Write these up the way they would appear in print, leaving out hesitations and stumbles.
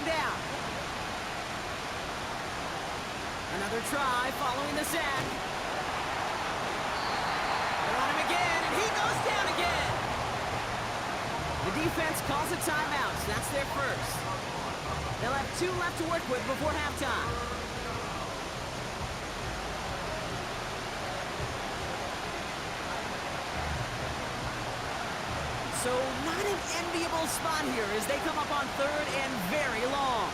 down. Another try following the sack. They're on him again, and he goes down again. The defense calls a timeout, so that's their first. They'll have 2 left to work with before halftime. So not an enviable spot here as they come up on 3rd and very long.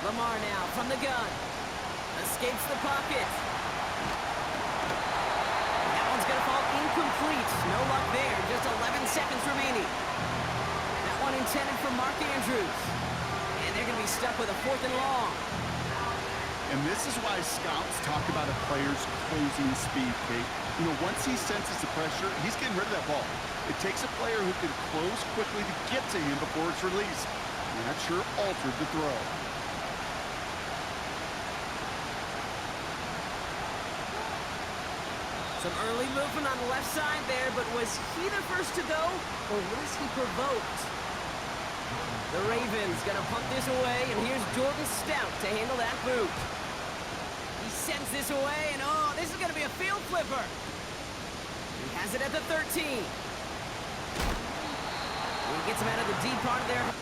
Lamar now from the gun. Escapes the pocket. That one's going to fall incomplete. No luck there. Just 11 seconds remaining. That one intended for Mark Andrews. And they're going to be stuck with a 4th and long. And this is why scouts talk about a player's closing speed, Kate. You know, once he senses the pressure, he's getting rid of that ball. It takes a player who can close quickly to get to him before it's released. And that sure altered the throw. Some early movement on the left side there, but was he the first to go, or was he provoked? The Ravens gonna punt this away, and here's Jordan Stout to handle that boot. He sends this away, and oh, this is gonna be a field flipper. He has it at the 13. He gets him out of the deep part of their...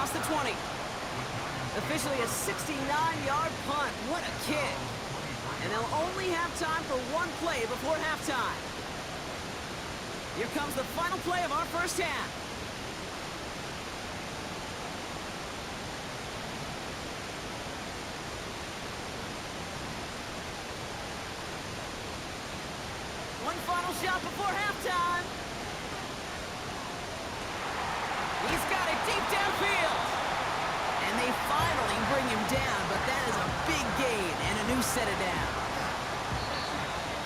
across the 20. Officially a 69-yard punt. What a kick. And they'll only have time for one play before halftime. Here comes the final play of our first half. One final shot before halftime. He's got it deep downfield. And they finally bring him down, but that is a big gain and a new set of downs.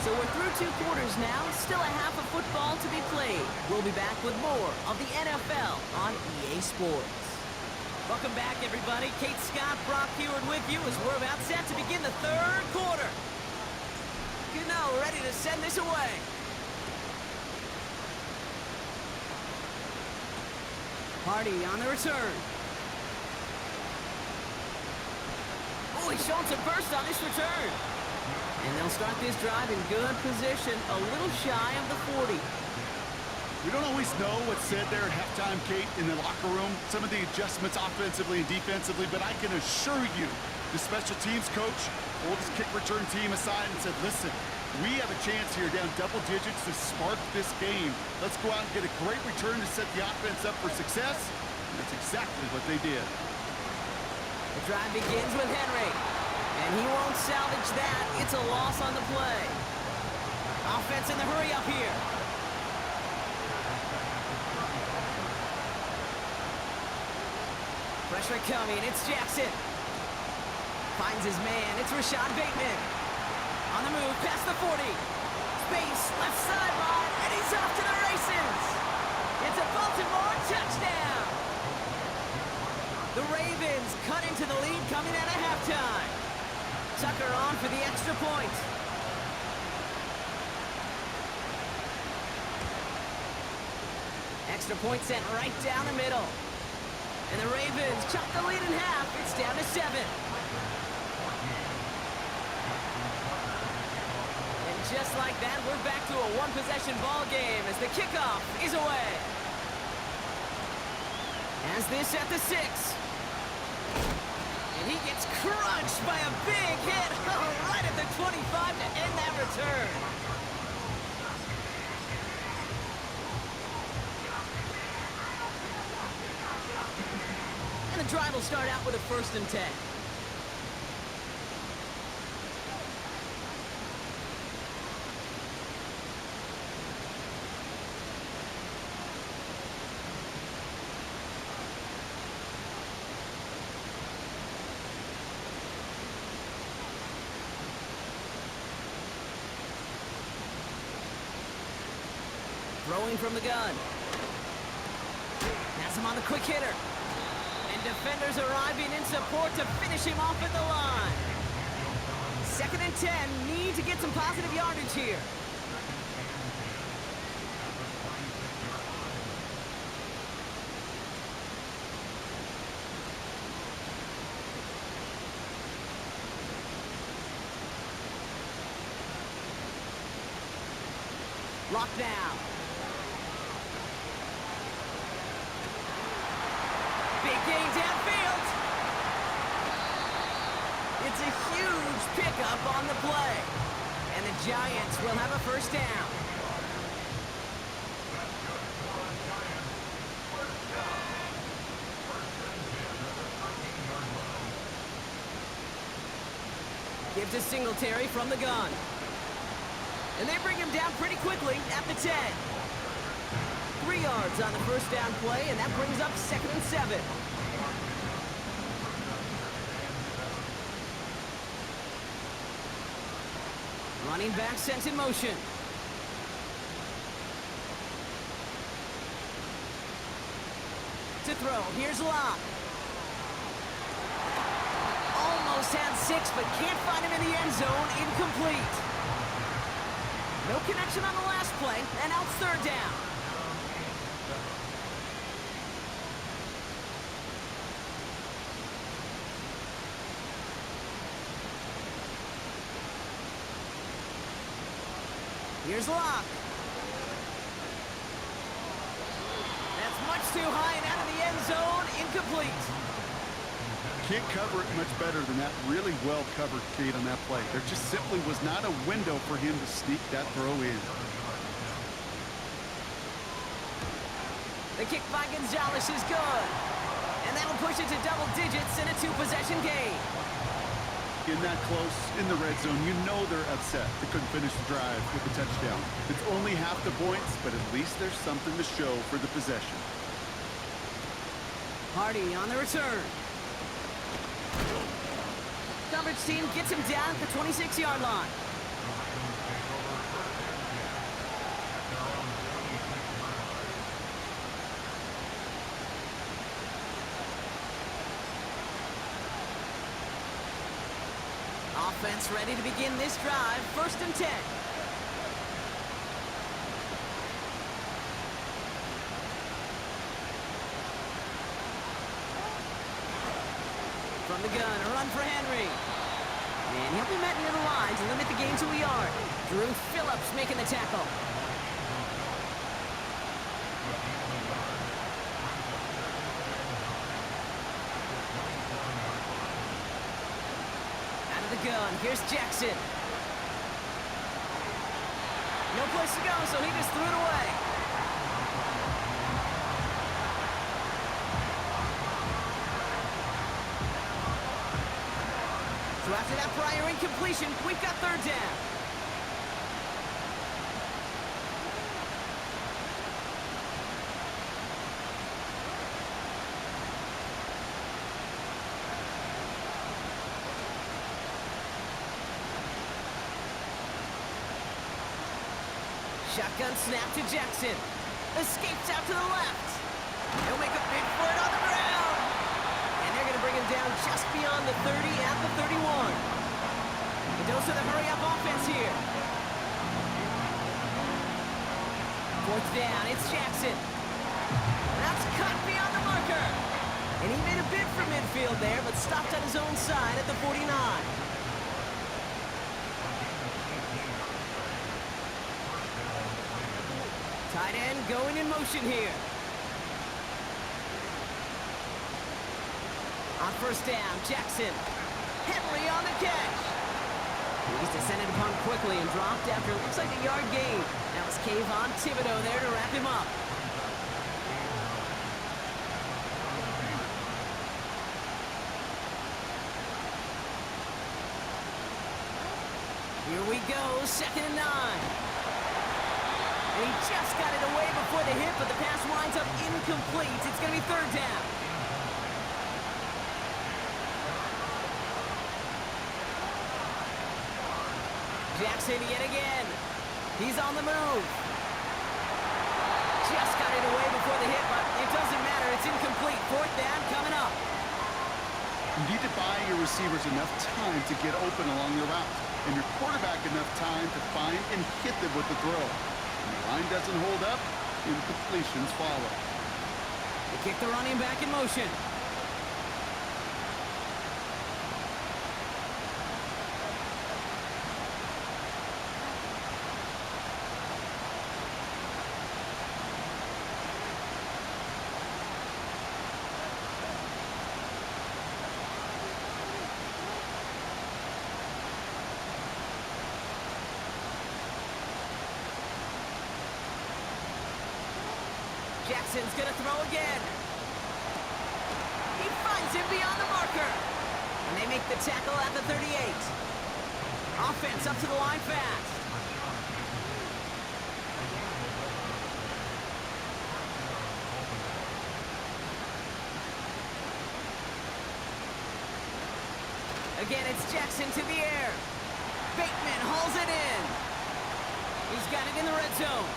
So we're through 2 quarters now, still a half of football to be played. We'll be back with more of the NFL on EA Sports. Welcome back, everybody. Kate Scott, Brock Heward with you as we're about set to begin the 3rd quarter. You know, ready to send this away. Hardy on the return. Oh, he's showing some burst on this return. And they'll start this drive in good position, a little shy of the 40. We don't always know what's said there at halftime, Kate, in the locker room. Some of the adjustments offensively and defensively, but I can assure you, the special teams coach pulled his kick return team aside and said, listen, we have a chance here down double digits to spark this game. Let's go out and get a great return to set the offense up for success. And that's exactly what they did. The drive begins with Henry. And he won't salvage that. It's a loss on the play. Offense in the hurry up here. Pressure coming. It's Jackson. Finds his man. It's Rashad Bateman. On the move, past the 40. Space, left sideline, and he's off to the races. It's a Baltimore touchdown. The Ravens cut into the lead coming out of halftime. Tucker on for the extra point. Extra point sent right down the middle. And the Ravens chop the lead in half. It's down to 7. And just like that, we're back to a one-possession ball game as the kickoff is away. As this at the 6. And he gets crunched by a big hit right at the 25 to end that return. And the drive will start out with a 1st and 10. Throwing from the gun. Has him on the quick hitter. And defenders arriving in support to finish him off at the line. 2nd and 10. Need to get some positive yardage here. Locked down. Big gain downfield. It's a huge pickup on the play. And the Giants will have a 1st down. Gives to Singletary from the gun. And they bring him down pretty quickly at the 10. 3 yards on the 1st down play, and that brings up 2nd and 7. Running back sent in motion. To throw, here's Locke. Almost had 6, but can't find him in the end zone. Incomplete. No connection on the last play, and now it's 3rd down. Here's Locke. That's much too high and out of the end zone. incomplete. Can't cover it much better than that really well-covered Cade on that play. There just simply was not a window for him to sneak that throw in. The kick by Gonzalez is good. And that'll push it to double digits in a two-possession game. In that close, in the red zone, you know they're upset they couldn't finish the drive with a touchdown. It's only half the points, but at least there's something to show for the possession. Hardy on the return. Coverage team gets him down at the 26-yard line. Offense ready to begin this drive. 1st and 10. From the gun, a run for Henry. And he'll be met near the line to limit the gain to a yard. Drew Phillips making the tackle. Out of the gun, here's Jackson. No place to go, so he just threw it away. So after that prior incompletion, we've got 3rd down. Shotgun snap to Jackson. Escapes out to the left. He'll make a big for it on the ground. And they're going to bring him down just beyond the 30 at the 31. The dose of the hurry-up offense here. 4th down, it's Jackson. That's cut beyond the marker. And he made a bid for midfield there, but stopped on his own side at the 49. Tight end going in motion here. On 1st down, Jackson. Henry on the catch. He's descended upon quickly and dropped after it looks like a yard gain. That was Kayvon Thibodeau there to wrap him up. Here we go, 2nd and 9. And he just got it away before the hit, but the pass winds up incomplete. It's going to be 3rd down. Jackson yet again. He's on the move. Just got it away before the hit, but it doesn't matter. It's incomplete. 4th down coming up. You need to buy your receivers enough time to get open along their route, and your quarterback enough time to find and hit them with the throw. When the line doesn't hold up, incompletions follow. They kick the running back in motion. Jackson's gonna throw again. He finds him beyond the marker. And they make the tackle at the 38. Offense up to the line fast. Again, it's Jackson to the air. Bateman hauls it in. He's got it in the red zone.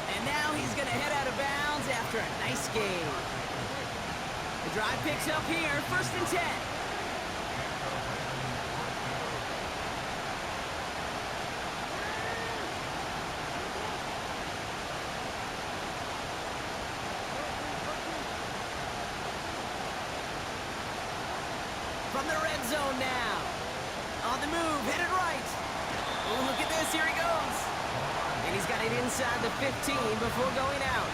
And now he's going to head out of bounds after a nice game. The drive picks up here, 1st and 10. From the red zone now. On the move, headed right. Oh, look at this, here he goes. And he's got it inside the 15 before going out.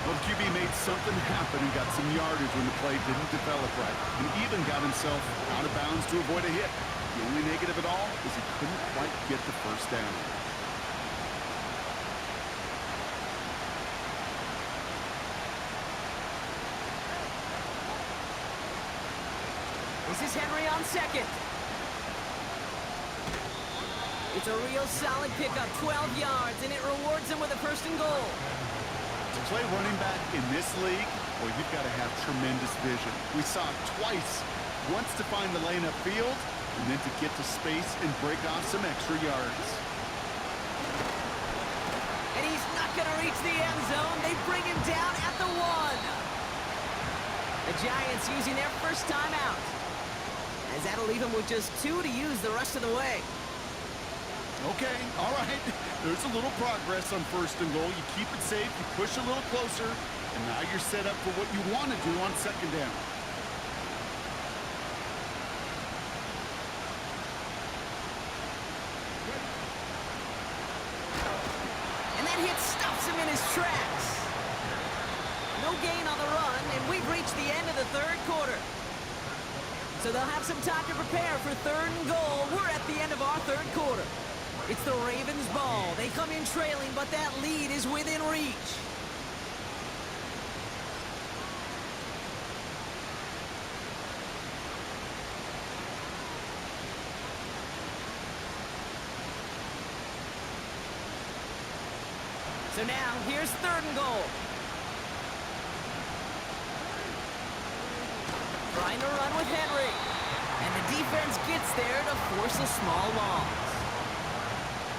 Well, the QB made something happen and got some yardage when the play didn't develop right, and even got himself out of bounds to avoid a hit. The only negative at all is he couldn't quite get the first down. This is Henry on second. It's a real solid pickup, 12 yards, and it rewards him with a first and goal. To play running back in this league, well, you've got to have tremendous vision. We saw it twice. Once to find the lane upfield, and then to get to space and break off some extra yards. And he's not going to reach the end zone. They bring him down at the 1. The Giants using their first time out, as that'll leave him with just 2 to use the rest of the way. Okay, all right. There's a little progress on first and goal. You keep it safe, you push a little closer, and now you're set up for what you want to do on second down. And that hit stops him in his tracks. No gain on the run, and we've reached the end of the third quarter. So they'll have some time to prepare for third and goal. We're at the end of our third quarter. It's the Ravens' ball. They come in trailing, but that lead is within reach. So now, here's third and goal. Trying to run with Henry. And the defense gets there to force a small loss.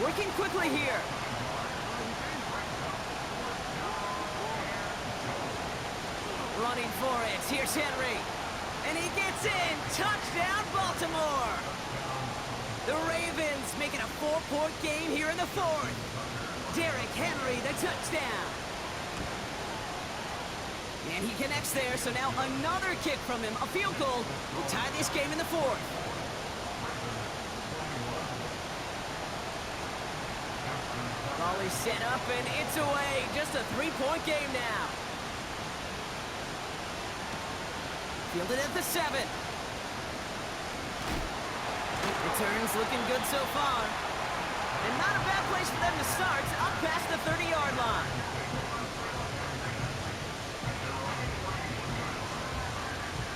Working quickly here. Running for it. Here's Henry. And he gets in. Touchdown, Baltimore. The Ravens make it a 4-point game here in the fourth. Derrick Henry, the touchdown. And he connects there, so now another kick from him. A field goal will tie this game in the fourth. Ball is set up, and it's away. Just a 3-point game now. Fielded at the 7. Returns looking good so far. And not a bad place for them to start, up past the 30-yard line.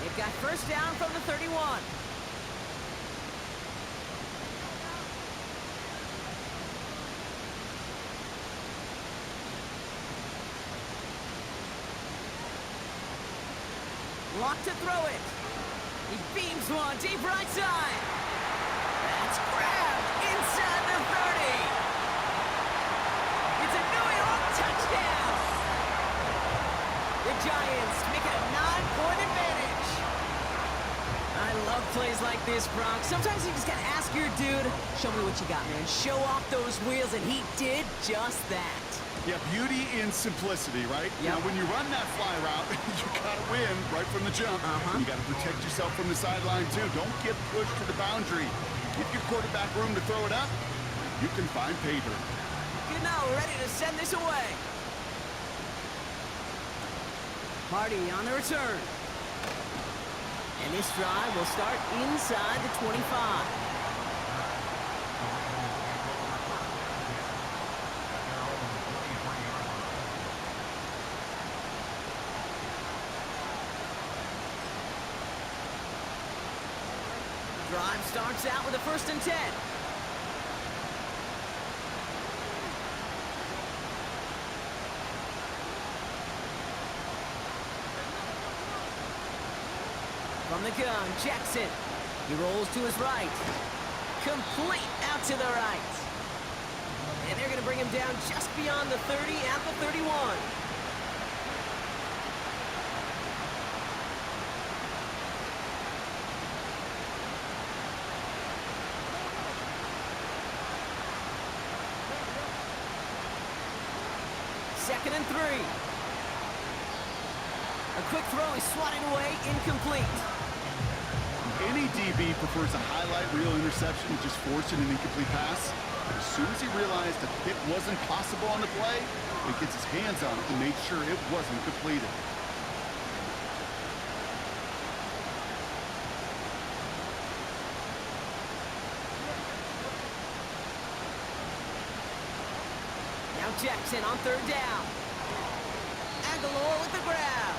They've got first down from the 31. Locked to throw it. He beams one deep right side. That's grabbed inside the 30. It's a New York touchdown. The Giants make it a 9-point advantage. I love plays like this, Brock. Sometimes you just gotta ask your dude, show me what you got, man. Show off those wheels, and he did just that. Yeah, beauty in simplicity, right? Yep. Now, when you run that fly route, you gotta win right from the jump. You gotta protect yourself from the sideline, too. Don't get pushed to the boundary. Give your quarterback room to throw it up. You can find pay dirt. You know, ready to send this away. Hardy on the return. And this drive will start inside the 25. Drive starts out with a 1st and 10. From the gun, Jackson. He rolls to his right. Complete out to the right. And they're going to bring him down just beyond the 30 at the 31. Second and 3. A quick throw is swatted away, incomplete. Any DB prefers a highlight reel interception to just forcing an incomplete pass. but as soon as he realized a hit wasn't possible on the play, he gets his hands on it and made sure it wasn't completed. Now Jackson on third down. Aguilar with the grab.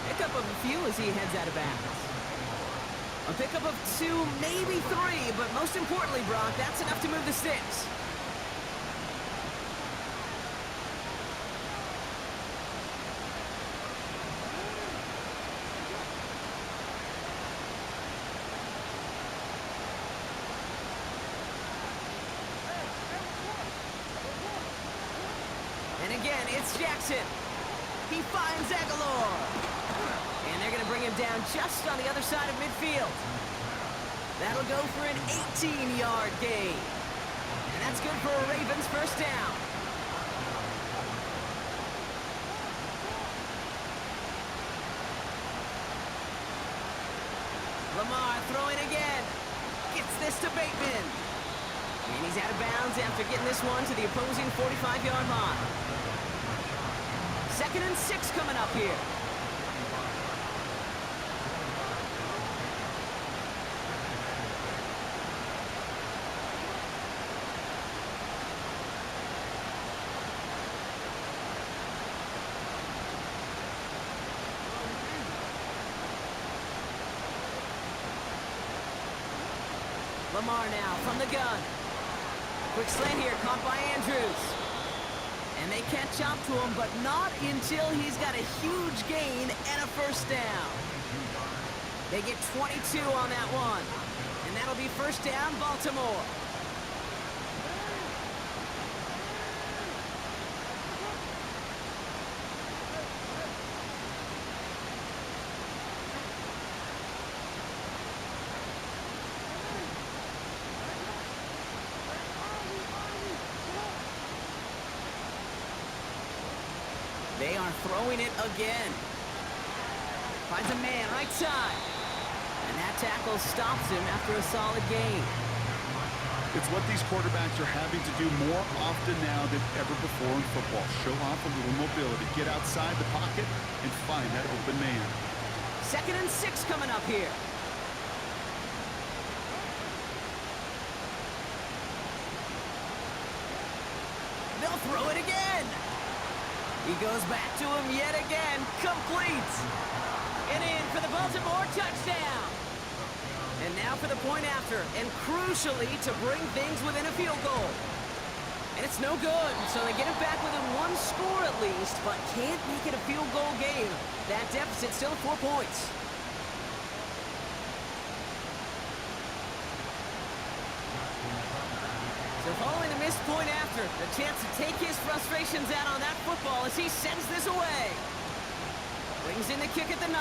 Pickup of a few as he heads out of bounds. A pickup of 2, maybe 3, but most importantly, Brock, that's enough to move the sticks. And again, it's Jackson. He finds Aguilar. And they're going to bring him down just on the other side of midfield. That'll go for an 18-yard gain. And that's good for a Ravens first down. Lamar throwing again. Gets this to Bateman. And he's out of bounds after getting this one to the opposing 45-yard line. 2nd and 6 coming up here. Lamar now from the gun. Quick slant here, caught by Andrews. And they catch up to him, but not until he's got a huge gain and a first down. They get 22 on that one. And that'll be first down, Baltimore. They are throwing it again. Finds a man right side. And that tackle stops him after a solid gain. It's what these quarterbacks are having to do more often now than ever before in football. Show off a little mobility. Get outside the pocket and find that open man. 2nd and 6 coming up here. They'll throw it again. He goes back to him yet again. Complete. And in for the Baltimore touchdown. And now for the point after. And crucially to bring things within a field goal. And it's no good. So they get it back within 1 score at least, but can't make it a field goal game. That deficit still 4 points. So following the missed point after, the chance to take his frustrations out on that football as he sends this away. Brings in the kick at the 9.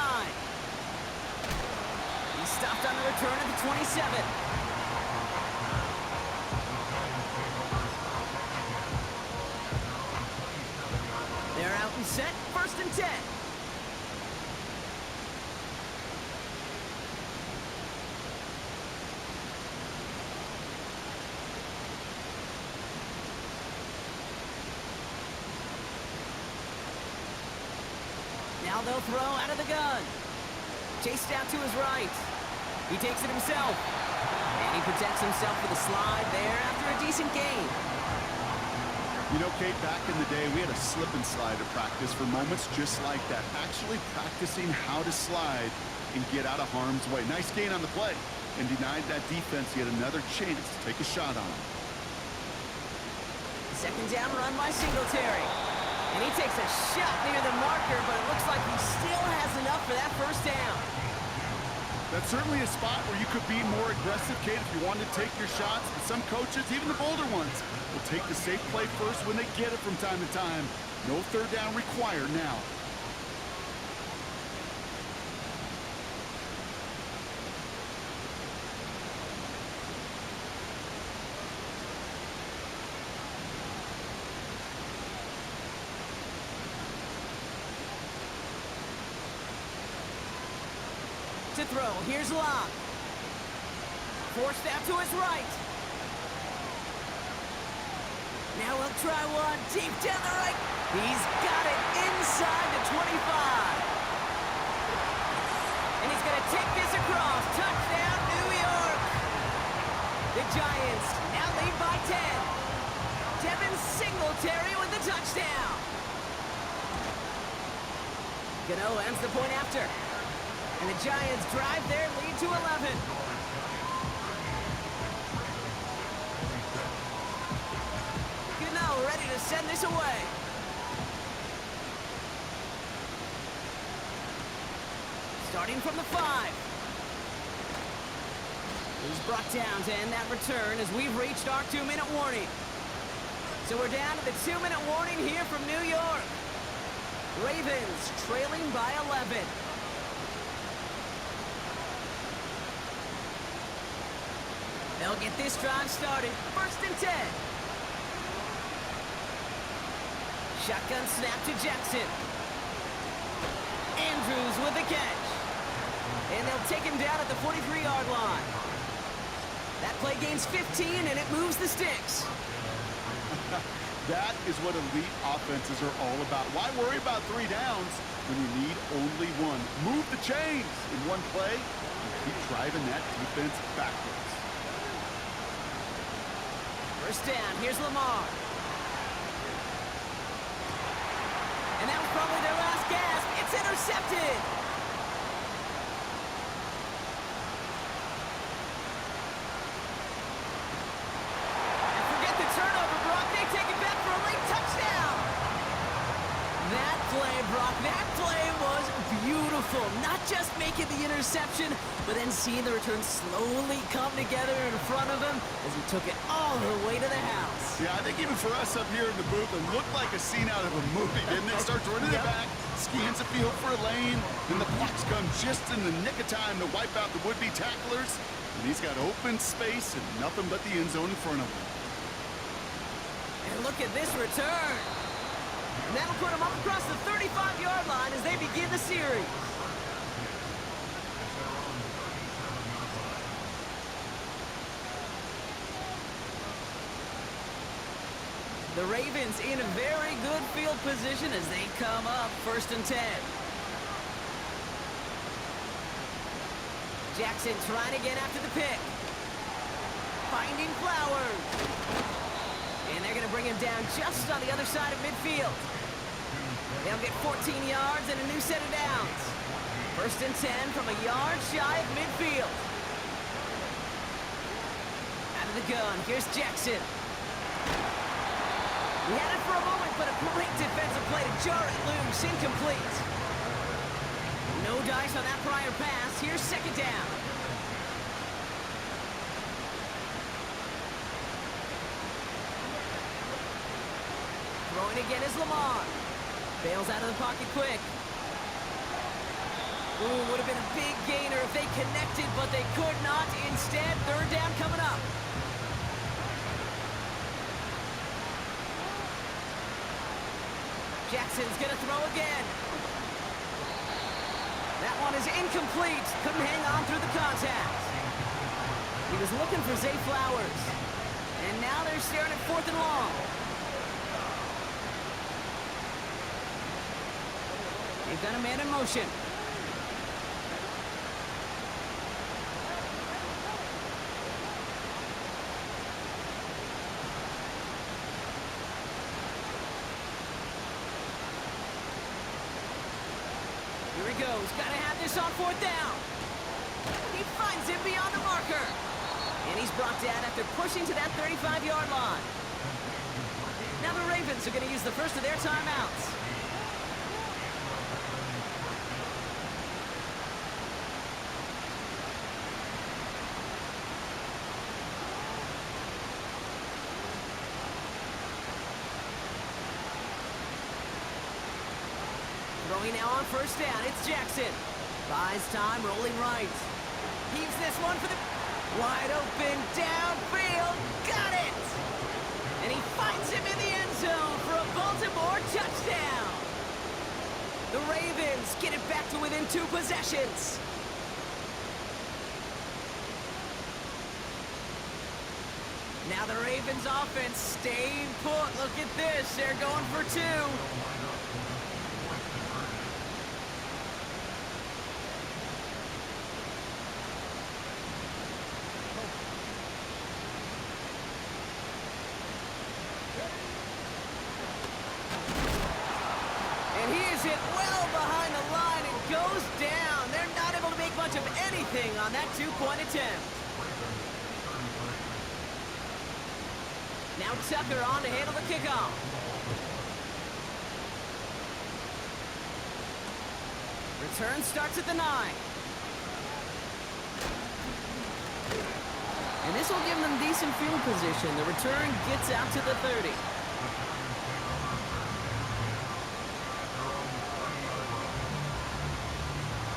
He's stopped on the return at the 27. They're out and set, 1st and 10. Now they'll throw out of the gun. Chased out to his right. He takes it himself. And he protects himself with a slide there after a decent gain. You know, Kate, back in the day, we had a slip and slide to practice for moments just like that. Actually practicing how to slide and get out of harm's way. Nice gain on the play. And denied that defense yet another chance to take a shot on him. 2nd down run by Singletary. And he takes a shot near the marker, but it looks like he still has enough for that first down. That's certainly a spot where you could be more aggressive, Kate, if you wanted to take your shots. But some coaches, even the bolder ones, will take the safe play first when they get it from time to time. No 3rd down required now. To throw, here's Locke. Forced out to his right. Now he'll try one deep down the right. He's got it inside the 25. And he's going to take this across. Touchdown, New York. The Giants now lead by 10. Devin Singletary with the touchdown. Gano ends the point after. And the Giants drive their lead to 11. Gano ready to send this away. Starting from the 5. He's brought down to end that return as we've reached our 2-minute warning. So we're down to the 2-minute warning here from New York. Ravens trailing by 11. They'll get this drive started. 1st and 10. Shotgun snap to Jackson. Andrews with the catch. And they'll take him down at the 43-yard line. That play gains 15, and it moves the sticks. That is what elite offenses are all about. Why worry about 3 downs when you need only 1? Move the chains in one play and keep driving that defense backwards. 1st down, here's Lamar. And that was probably their last gasp. It's intercepted. And forget the turnover, Brock. They take it back for a late touchdown. That play, Brock, that play was beautiful. Not just making the interception, but then seeing the return slowly come together in front of him as he took it all the way to the house. Yeah, I think even for us up here in the booth, it looked like a scene out of a movie, didn't it? Starts running it back, scans the field for a lane, and the blocks come just in the nick of time to wipe out the would-be tacklers. And he's got open space and nothing but the end zone in front of him. And look at this return. And that'll put him up across the 35-yard line as they begin the series. The Ravens in a very good field position as they come up 1st and 10. Jackson trying to get after the pick. Finding Flowers. And they're going to bring him down just on the other side of midfield. They'll get 14 yards and a new set of downs. 1st and 10 from a yard shy of midfield. Out of the gun, here's Jackson. He had it for a moment, but a great defensive play to jar it loose. Incomplete. No dice on that prior pass. Here's 2nd down. Throwing again is Lamar. Bails out of the pocket quick. Ooh, would have been a big gainer if they connected, but they could not. Instead, 3rd down coming up. Jackson's gonna throw again. That one is incomplete. Couldn't hang on through the contact. He was looking for Zay Flowers. And now they're staring at 4th and long. They've got a man in motion. Here he goes. Gotta have this on 4th down. He finds him beyond the marker. And he's brought down after pushing to that 35-yard line. Now the Ravens are going to use the first of their timeouts. Throwing now on 1st down, it's Jackson. Buys time, rolling right. Heaves this one for the wide open downfield. Got it! And he finds him in the end zone for a Baltimore touchdown. The Ravens get it back to within 2 possessions. Now the Ravens offense staying put. Look at this. They're going for two. And he is hit well behind the line and goes down. They're not able to make much of anything on that two-point attempt. Now Tucker on to handle the kickoff. Return starts at the 9. And this will give them decent field position. The return gets out to the 30.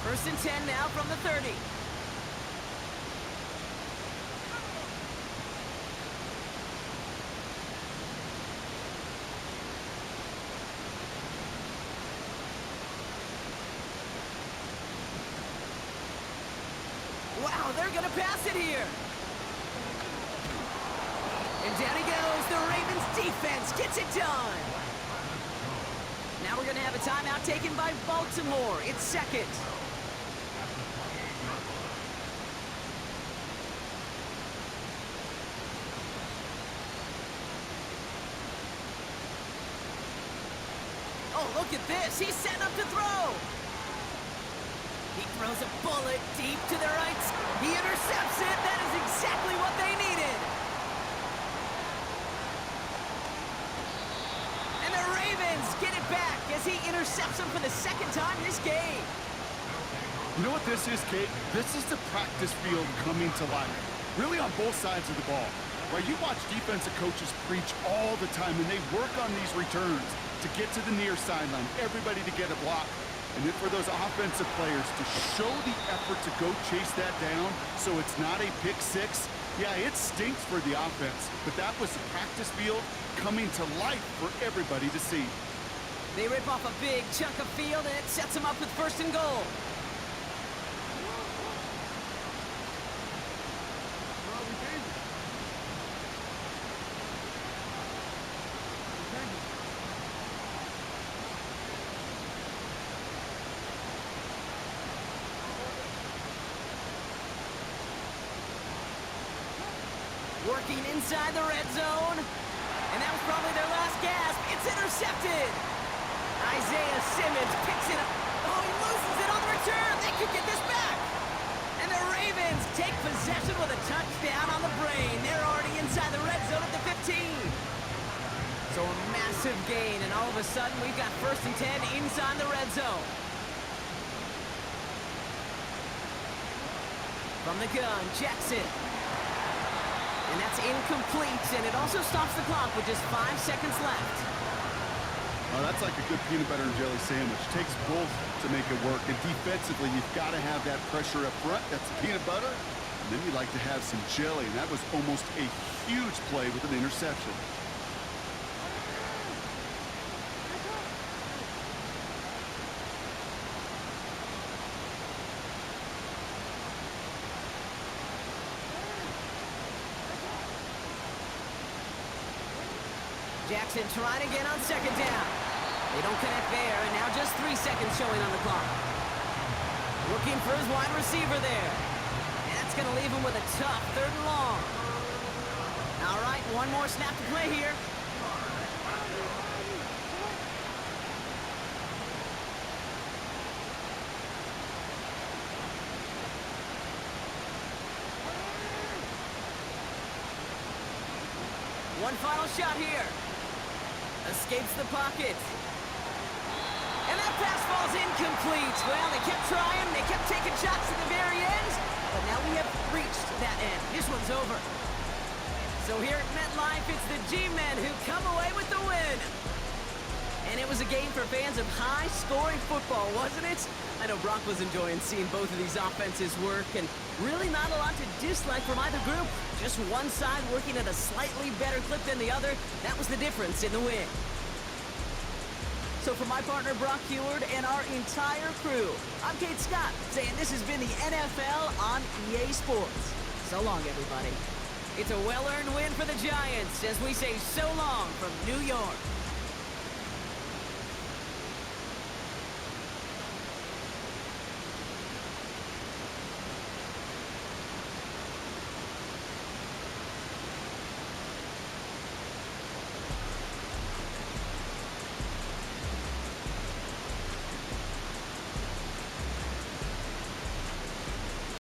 First and 10 now from the 30. Wow, they're going to pass it here. And down he goes. The Ravens defense gets it done. Now we're going to have a timeout taken by Baltimore. It's second. Oh, look at this. He's set up to throw. He throws a bullet deep to the right. He intercepts it. That is exactly what they needed. And the Ravens get it back as he intercepts him for the second time this game. You know what this is, Kate? This is the practice field coming to life. Really on both sides of the ball. Right, you watch defensive coaches preach all the time, and they work on these returns to get to the near sideline, everybody to get a block. And then for those offensive players to show the effort to go chase that down so it's not a pick six, yeah, it stinks for the offense. But that was the practice field coming to life for everybody to see. They rip off a big chunk of field, and it sets them up with first and goal. Working inside the red zone. And that was probably their last gasp. It's intercepted. Isaiah Simmons picks it up. Oh, he loses it on the return. They could get this back. And the Ravens take possession with a touchdown on the brain. They're already inside the red zone at the 15. So a massive gain, and all of a sudden we've got first and 10 inside the red zone. From the gun, Jackson. And that's incomplete, and it also stops the clock with just 5 seconds left. Oh, that's like a good peanut butter and jelly sandwich. Takes both to make it work. And defensively, you've got to have that pressure up front. That's the peanut butter. And then you like to have some jelly. And that was almost a huge play with an interception. Jackson trying again on second down. They don't connect there, and now just 3 seconds showing on the clock. Looking for his wide receiver there. And that's going to leave him with a tough third and long. All right, one more snap to play here. One final shot here. Escapes the pocket. And that pass falls incomplete. Well, they kept trying. They kept taking shots at the very end. But now we have reached that end. This one's over. So here at MetLife, it's the G-Men who come away with the win. And it was a game for fans of high-scoring football, wasn't it? I know Brock was enjoying seeing both of these offenses work, and really not a lot to dislike from either group. Just one side working at a slightly better clip than the other. That was the difference in the win. So for my partner Brock Heward and our entire crew, I'm Kate Scott saying this has been the NFL on EA Sports. So long, everybody. It's a well-earned win for the Giants as we say so long from New York.